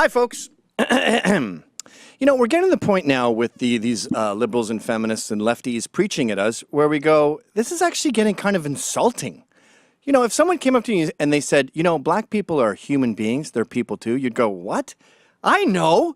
Hi, folks. You know, we're getting to the point now with these liberals and feminists and lefties preaching at us where we go, this is actually getting kind of insulting. You know, if someone came up to you and they said, you know, black people are human beings, they're people too, you'd go, what? I know.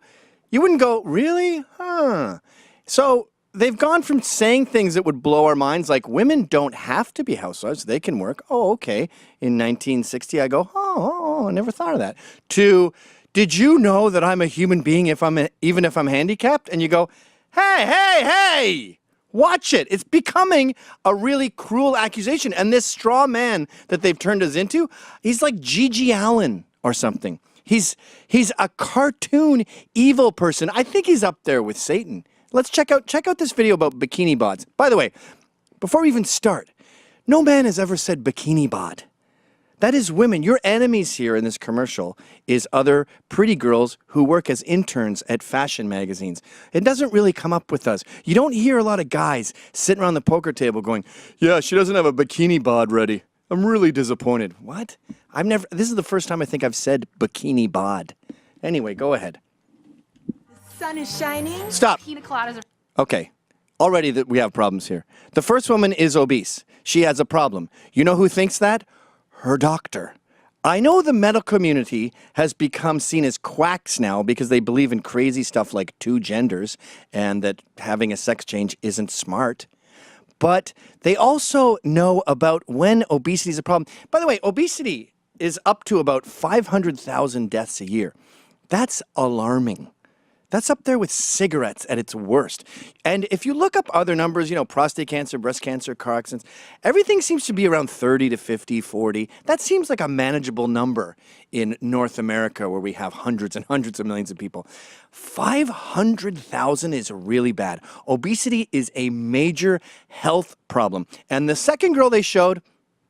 You wouldn't go, really? Huh. So they've gone from saying things that would blow our minds, like women don't have to be housewives, they can work. Oh, okay. In 1960, I go, I never thought of that. To, did you know that I'm a human being even if I'm handicapped? And you go, hey, watch it. It's becoming a really cruel accusation. And this straw man that they've turned us into, he's like Gigi Allen or something. He's a cartoon evil person. I think he's up there with Satan. Let's check out this video about bikini bods. By the way, before we even start, no man has ever said bikini bod. That is women. Your enemies here in this commercial is other pretty girls who work as interns at fashion magazines. It doesn't really come up with us. You don't hear a lot of guys sitting around the poker table going, yeah, she doesn't have a bikini bod ready. I'm really disappointed. What? This is the first time I think I've said bikini bod. Anyway, go ahead. The sun is shining. Stop. Pina coladas are... Okay. Already that we have problems here. The first woman is obese. She has a problem. You know who thinks that? Her doctor. I know the medical community has become seen as quacks now because they believe in crazy stuff like two genders and that having a sex change isn't smart. But they also know about when obesity is a problem. By the way, obesity is up to about 500,000 deaths a year. That's alarming. That's up there with cigarettes at its worst. And if you look up other numbers, you know, prostate cancer, breast cancer, car accidents, everything seems to be around 30 to 50, 40. That seems like a manageable number in North America where we have hundreds and hundreds of millions of people. 500,000 is really bad. Obesity is a major health problem. And the second girl they showed,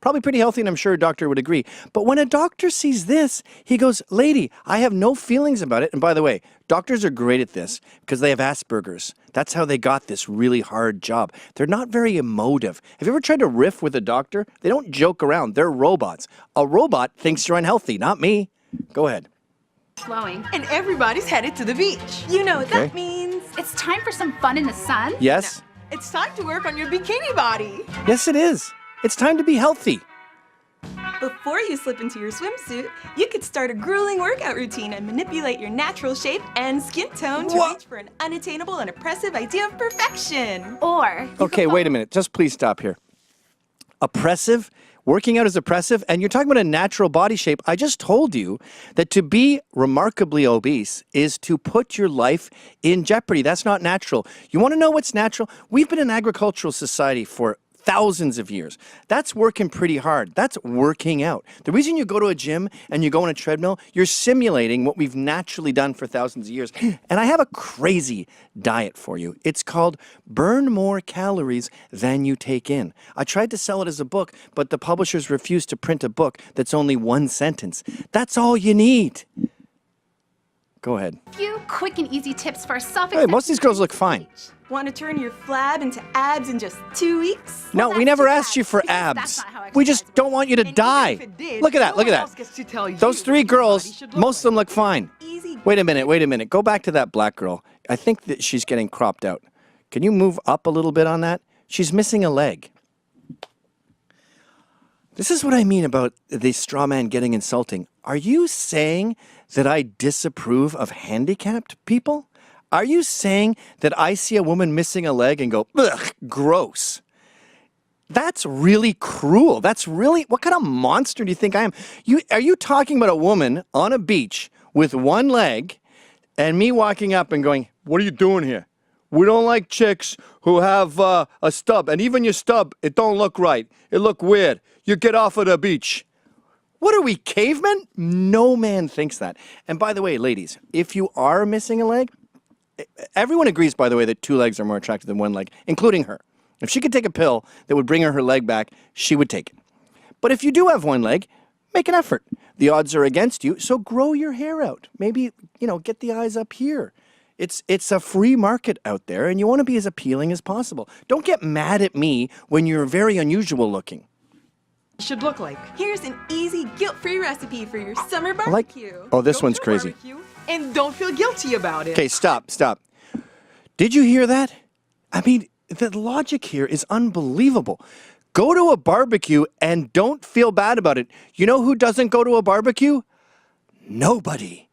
probably pretty healthy, and I'm sure a doctor would agree. But when a doctor sees this, he goes, lady, I have no feelings about it. And by the way, doctors are great at this because they have Asperger's. That's how they got this really hard job. They're not very emotive. Have you ever tried to riff with a doctor? They don't joke around. They're robots. A robot thinks you're unhealthy, not me. Go ahead. flowing. And everybody's headed to the beach. You know what that means. It's time for some fun in the sun. Yes? No, it's time to work on your bikini body. Yes, it is. It's time to be healthy. Before you slip into your swimsuit, you could start a grueling workout routine and manipulate your natural shape and skin tone to reach for an unattainable and oppressive idea of perfection. Or... Okay, wait a minute. Just please stop here. Oppressive? Working out is oppressive? And you're talking about a natural body shape. I just told you that to be remarkably obese is to put your life in jeopardy. That's not natural. You want to know what's natural? We've been an agricultural society for thousands of years. That's working pretty hard. That's working out. The reason you go to a gym and you go on a treadmill, you're simulating what we've naturally done for thousands of years. And I have a crazy diet for you. It's called Burn More Calories Than You Take In. I tried to sell it as a book, but the publishers refused to print a book that's only one sentence. That's all you need. Go ahead. A few quick and easy tips for self-acceptance. Hey, most of these girls look fine. Want to turn your flab into abs in just 2 weeks? No, we never asked you for abs. We just don't want you to die. Look at that, look at that. Those three girls, most of them look fine. Wait a minute. Go back to that black girl. I think that she's getting cropped out. Can you move up a little bit on that? She's missing a leg. This is what I mean about the straw man getting insulting. Are you saying that I disapprove of handicapped people? Are you saying that I see a woman missing a leg and go, ugh, gross? That's really cruel. That's really, what kind of monster do you think I am? Are you talking about a woman on a beach with one leg and me walking up and going, what are you doing here? We don't like chicks who have a stub. And even your stub, it don't look right. It look weird. You get off of the beach. What are we, cavemen? No man thinks that. And by the way, ladies, if you are missing a leg, everyone agrees, by the way, that two legs are more attractive than one leg, including her. If she could take a pill that would bring her leg back, she would take it. But if you do have one leg, make an effort. The odds are against you, so grow your hair out. Maybe, get the eyes up here. It's a free market out there, and you want to be as appealing as possible. Don't get mad at me when you're very unusual looking. Should look like. Here's an easy, guilt-free recipe for your summer barbecue. Oh, this one's crazy. And don't feel guilty about it. Okay, stop. Did you hear that? I mean, the logic here is unbelievable. Go to a barbecue and don't feel bad about it. You know who doesn't go to a barbecue? Nobody.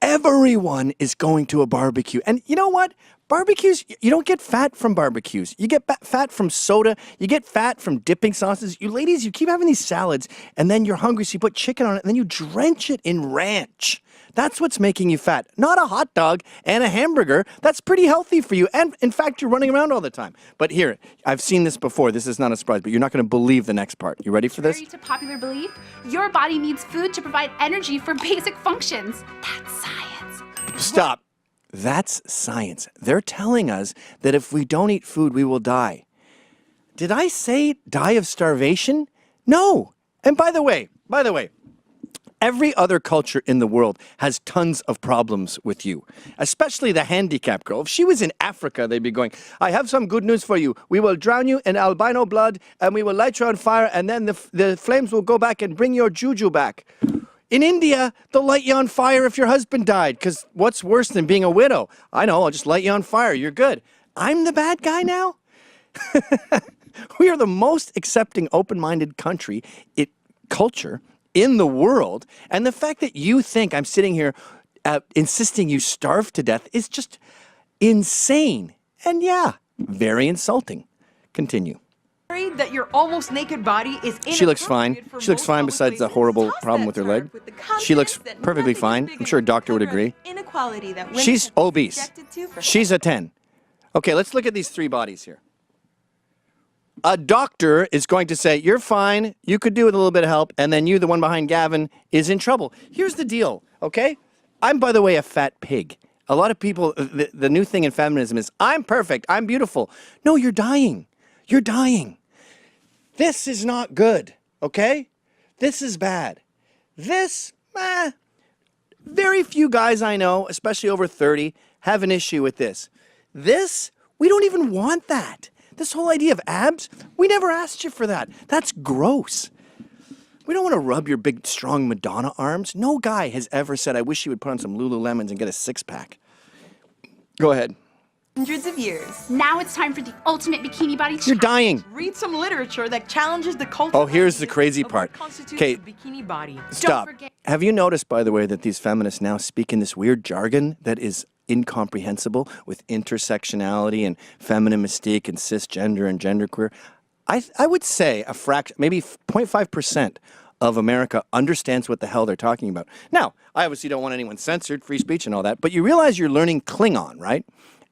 Everyone is going to a barbecue. And you know what? Barbecues, you don't get fat from barbecues. You get fat from soda. You get fat from dipping sauces. You ladies, you keep having these salads, and then you're hungry, so you put chicken on it, and then you drench it in ranch. That's what's making you fat, not a hot dog and a hamburger. That's pretty healthy for you. And in fact, you're running around all the time. But here, I've seen this before. This is not a surprise, but you're not going to believe the next part. You ready for this? Contrary to popular belief, your body needs food to provide energy for basic functions. That's science. Stop. That's science. They're telling us that if we don't eat food, we will die. Did I say die of starvation? No. And by the way, every other culture in the world has tons of problems with you, especially the handicapped girl. If she was in Africa, they'd be going, I have some good news for you. We will drown you in albino blood, and we will light you on fire, and then the flames will go back and bring your juju back. In India, they'll light you on fire if your husband died, because what's worse than being a widow? I know, I'll just light you on fire. You're good. I'm the bad guy now? We are the most accepting, open-minded culture in the world. And the fact that you think I'm sitting here insisting you starve to death is just insane. And yeah, very insulting. Continue. That your almost naked body is She looks fine. inappropriate for She looks most fine public besides the places. horrible Toss problem that with her tarp leg. with the She looks confidence that perfectly nothing is fine. big I'm sure a enough to doctor would cover agree. the inequality that women She's have been obese. subjected to for She's a 10. Okay, let's look at these three bodies here. A doctor is going to say, you're fine, you could do with a little bit of help, and then you, the one behind Gavin, is in trouble. Here's the deal, okay? I'm, by the way, a fat pig. A lot of people, the new thing in feminism is, I'm perfect, I'm beautiful. No, you're dying. You're dying. This is not good, okay? This is bad. This, very few guys I know, especially over 30, have an issue with this. This, we don't even want that. This whole idea of abs, we never asked you for that. That's gross. We don't want to rub your big, strong Madonna arms. No guy has ever said, I wish you would put on some Lululemons and get a six-pack. Go ahead. hundreds of years. Now it's time for the ultimate bikini body You're challenge. dying. Read some literature that challenges the cultural Oh, here's the ideas crazy of what part. constitutes Okay. a bikini body. Stop. forget- Have you noticed, by the way, that these feminists now speak in this weird jargon that is incomprehensible with intersectionality and feminine mystique and cisgender and genderqueer? I would say a fraction, maybe 0.5% of America understands what the hell they're talking about. Now, I obviously don't want anyone censored, free speech and all that, but you realize you're learning Klingon, right?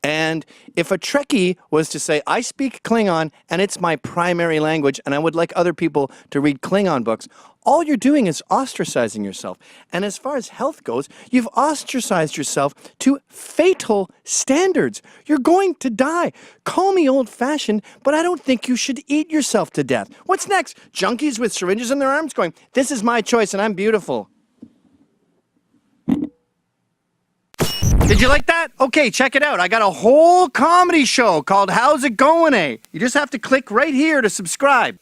And if a Trekkie was to say, I speak Klingon and it's my primary language and I would like other people to read Klingon books, all you're doing is ostracizing yourself. And as far as health goes, you've ostracized yourself to fatal standards. You're going to die. Call me old-fashioned, but I don't think you should eat yourself to death. What's next? Junkies with syringes in their arms going, this is my choice and I'm beautiful. Did you like that? Okay, check it out. I got a whole comedy show called How's It Going, Eh? You just have to click right here to subscribe.